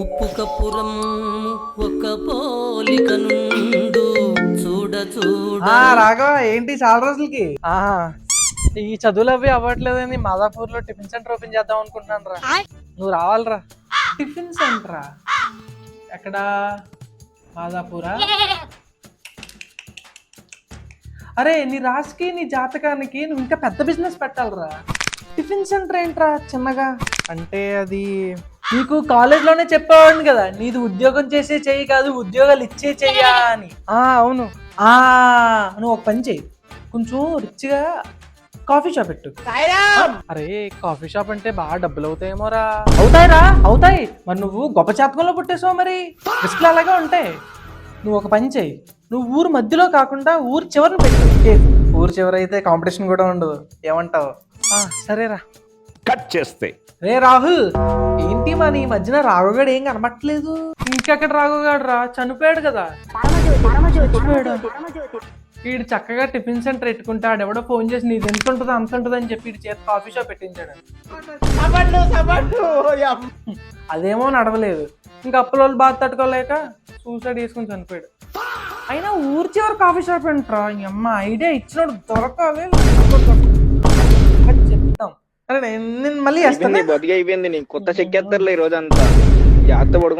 ఉప్పు కప్పురం ఒక పోలిక నుండు చూడ చూడ. రాఘవ ఏంటి చాలా రోజులకి? ఈ చదువులు అవి అవ్వట్లేదని మాదాపూర్ లో టిఫిన్ సెంటర్ ఓపెన్ చేద్దాం అనుకుంటున్నాను రా. నువ్వు రావాలరా. టిఫిన్ సెంటరా? ఎక్కడ? మాదాపూరా? అరే నీ రాశికి నీ జాతకానికి నువ్వు ఇంకా పెద్ద బిజినెస్ పెట్టాలరా. టిఫిన్ సెంటర్ ఏంట్రా చిన్నగా? అంటే అది నీకు కాలేజ్లోనే చెప్పేవాడిని కదా, నీది ఉద్యోగం చేసే చెయ్యి కాదు ఉద్యోగాలు ఇచ్చే చెయ్యా అని. అవును. నువ్వు ఒక పని చెయ్యి, కొంచెం రిచ్గా కాఫీ షాప్ పెట్టు. అరే కాఫీ షాప్ అంటే బాగా డబ్బులు అవుతాయేమోరా. అవుతాయిరా, అవుతాయి. మరి నువ్వు గొప్ప జాతకంలో పుట్టేసావు, మరి రిస్క్లు అలాగే ఉంటాయి. నువ్వు ఒక పని చెయ్యి, నువ్వు ఊరు మధ్యలో కాకుండా ఊరు చివరిని పెట్టు. ఊరు చివరి అయితే కాంపిటీషన్ కూడా ఉండదు. ఏమంటావు? సరేరా. కట్ చేస్తే రే రాహుల్, ఏంటి మన ఈ మధ్యన రాఘవగాడు ఏం కనబట్టలేదు? ఇంకెక్కడ రాఘవగాడు రా, చనిపోయాడు కదా. వీడు చక్కగా టిఫిన్ సెంటర్ పెట్టుకుంటే ఆడెవడో ఫోన్ చేసి నీది ఎంత ఉంటుంది అంత ఉంటుంది అని చెప్పి వీడి చేతి కాఫీ షాప్ పెట్టించాడు. అదేమో నడవలేదు, ఇంకా అప్పుల వాళ్ళు బాధ తట్టుకోలేక సూసైడ్ చేసుకుని చనిపోయాడు. అయినా ఊరి చివరి కాఫీ షాప్ ఏంట్రా, ఈ అమ్మ ఐడియా ఇచ్చినోడు దొరకాలి. చెప్తాం. అరే నేను మళ్ళీ అయిపోయింది నీ కొత్త చెక్కేస్తారులే ఈ రోజు అంతా జాగ్రత్త పడుకో.